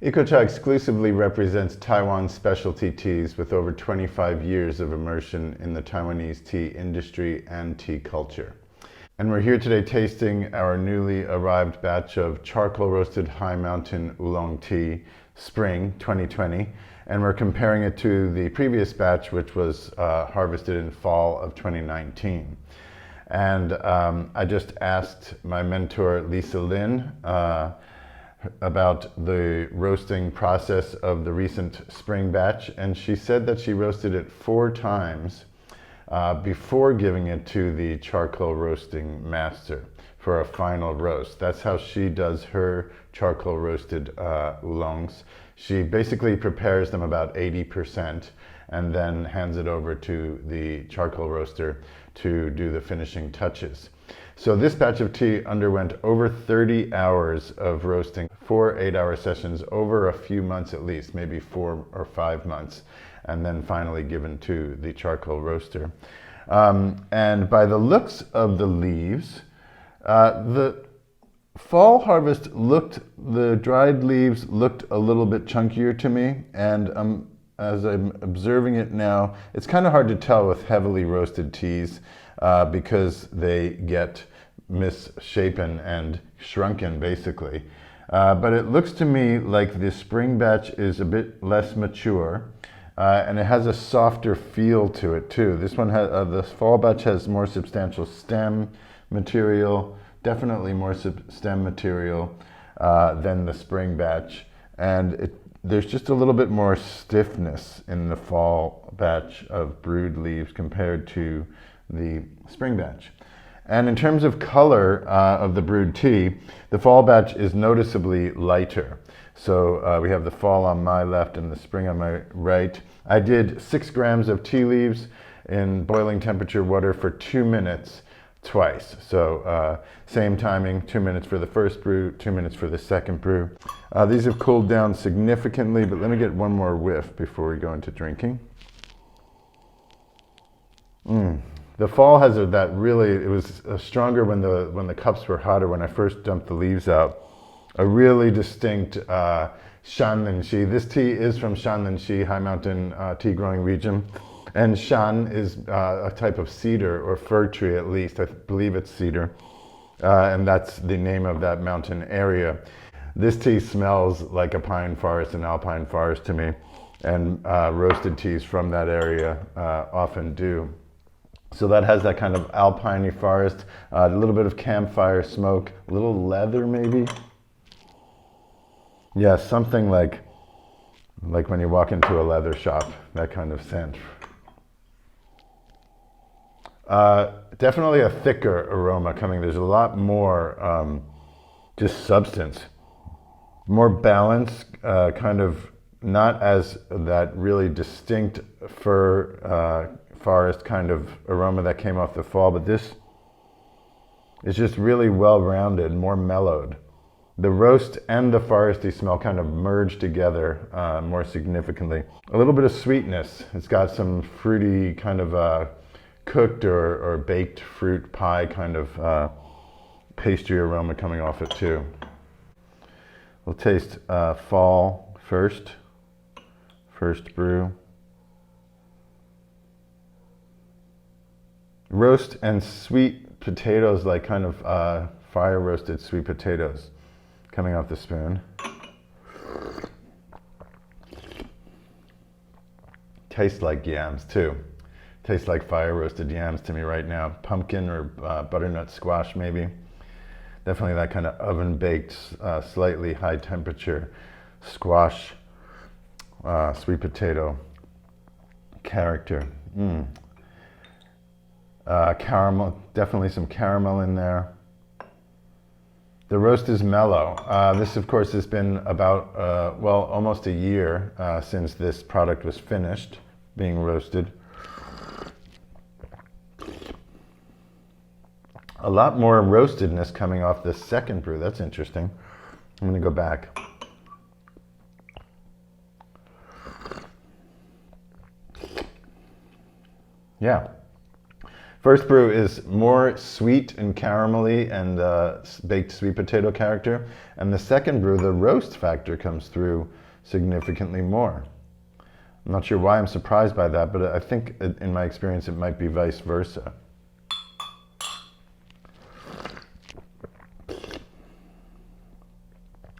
Ecocha exclusively represents Taiwan specialty teas with over 25 years of immersion in the Taiwanese tea industry and tea culture. And we're here today tasting our newly arrived batch of charcoal roasted high mountain oolong tea, Spring 2020. And we're comparing it to the previous batch, which was harvested in fall of 2019. And I just asked my mentor, Lisa Lin, about the roasting process of the recent spring batch. And she said that she roasted it 4 times before giving it to the charcoal roasting master for a final roast. That's how she does her charcoal roasted oolongs. She basically prepares them about 80% and then hands it over to the charcoal roaster to do the finishing touches. So this batch of tea underwent over 30 hours of roasting, 4 8-hour sessions over a few months at least, maybe 4 or 5 months, and then finally given to the charcoal roaster. And by the looks of the leaves, the fall harvest the dried leaves looked a little bit chunkier to me, and as I'm observing it now, it's kind of hard to tell with heavily roasted teas because they get misshapen and shrunken basically. But it looks to me like the spring batch is a bit less mature and it has a softer feel to it too. This one has, the fall batch has more substantial stem material, definitely more stem material than the spring batch. And there's just a little bit more stiffness in the fall batch of brewed leaves compared to the spring batch. And in terms of color of the brewed tea, the fall batch is noticeably lighter. So we have the fall on my left and the spring on my right. I did 6 grams of tea leaves in boiling temperature water for 2 minutes twice. So same timing, 2 minutes for the first brew, 2 minutes for the second brew. These have cooled down significantly, but let me get one more whiff before we go into drinking. The fall has that really, it was stronger when the cups were hotter, when I first dumped the leaves out. A really distinct Shanlinshi. This tea is from Shanlinshi, high mountain tea growing region. And shan is a type of cedar or fir tree at least, I believe it's cedar. And that's the name of that mountain area. This tea smells like a pine forest, an alpine forest to me. And roasted teas from that area often do. So that has that kind of alpine-y forest, a little bit of campfire smoke, a little leather maybe. Yeah, something like when you walk into a leather shop, that kind of scent. Definitely a thicker aroma coming. There's a lot more just substance, more balance, kind of not as that really distinct fir forest kind of aroma that came off the fall, but this is just really well-rounded, more mellowed. The roast and the foresty smell kind of merge together more significantly. A little bit of sweetness. It's got some fruity kind of cooked or baked fruit pie kind of pastry aroma coming off it too. We'll taste fall first brew. Roast and sweet potatoes, like kind of fire roasted sweet potatoes coming off the spoon. Tastes like yams too. Tastes like fire roasted yams to me right now. Pumpkin or butternut squash maybe. Definitely that kind of oven baked, slightly high temperature squash, sweet potato character. Caramel, definitely some caramel in there. The roast is mellow. This of course has been about, well, almost a year since this product was finished being roasted. A lot more roastedness coming off the second brew. That's interesting. I'm gonna go back. Yeah. First brew is more sweet and caramelly and baked sweet potato character. And the second brew, the roast factor, comes through significantly more. I'm not sure why I'm surprised by that, but I think in my experience it might be vice versa.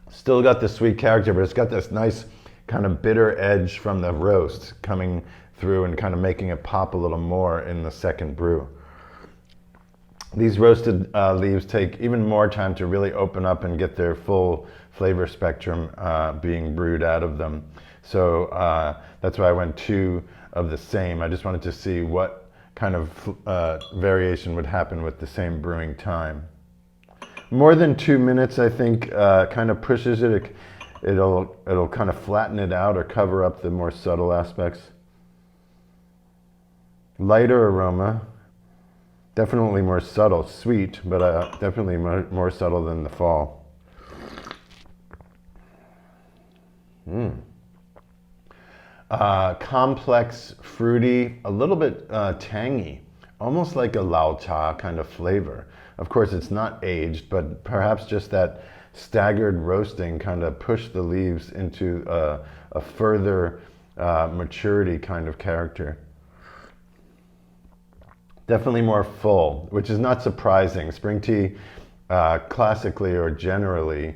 Still got the sweet character, but it's got this nice kind of bitter edge from the roast coming through and kind of making it pop a little more in the second brew. These roasted leaves take even more time to really open up and get their full flavor spectrum being brewed out of them. So that's why I went 2 of the same. I just wanted to see what kind of variation would happen with the same brewing time. More than 2 minutes, I think, kind of pushes it. It'll kind of flatten it out or cover up the more subtle aspects. Lighter aroma, definitely more subtle, sweet, but definitely more subtle than the fall. Complex, fruity, a little bit tangy, almost like a lao cha kind of flavor. Of course, it's not aged, but perhaps just that staggered roasting kind of pushed the leaves into a further maturity kind of character. Definitely more full, which is not surprising. Spring tea, classically or generally,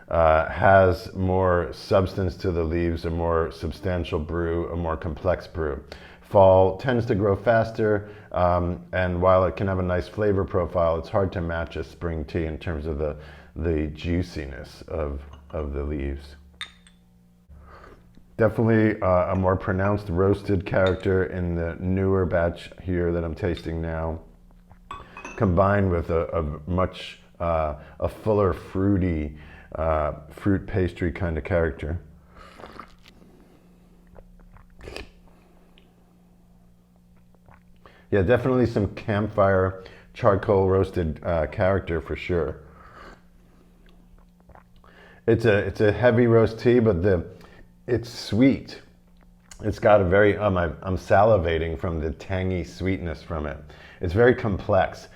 has more substance to the leaves, a more substantial brew, a more complex brew. Fall tends to grow faster, and while it can have a nice flavor profile, it's hard to match a spring tea in terms of the juiciness of the leaves. Definitely a more pronounced roasted character in the newer batch here that I'm tasting now, combined with a much a fuller fruity fruit pastry kind of character. Yeah, definitely some campfire charcoal roasted character for sure. It's a heavy roast tea, but it's sweet. It's got a very, I'm salivating from the tangy sweetness from it. It's very complex.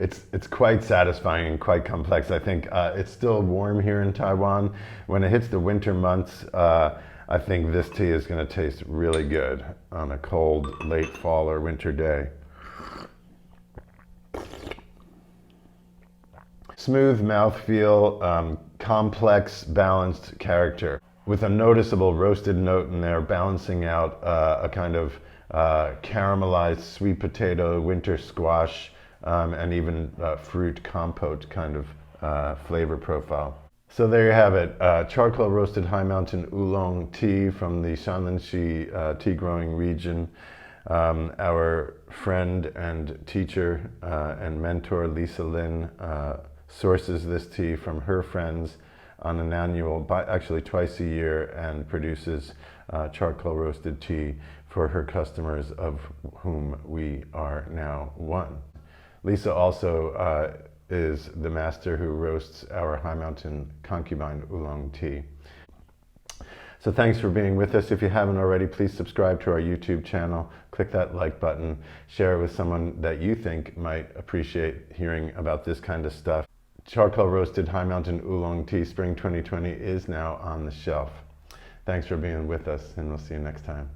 It's quite satisfying and quite complex. I think it's still warm here in Taiwan. When it hits the winter months, I think this tea is going to taste really good on a cold, late fall or winter day. Smooth mouthfeel, complex, balanced character with a noticeable roasted note in there, balancing out a kind of caramelized sweet potato, winter squash, and even fruit compote kind of flavor profile. So there you have it, charcoal roasted high mountain oolong tea from the Shanlinshi tea growing region. Our friend and teacher and mentor Lisa Lin sources this tea from her friends on an annual, actually twice a year, and produces charcoal roasted tea for her customers, of whom we are now one. Lisa also is the master who roasts our High Mountain Concubine Oolong tea. So thanks for being with us. If you haven't already, please subscribe to our YouTube channel, click that like button, share it with someone that you think might appreciate hearing about this kind of stuff. Charcoal roasted High Mountain Oolong tea Spring 2020 is now on the shelf. Thanks for being with us, and we'll see you next time.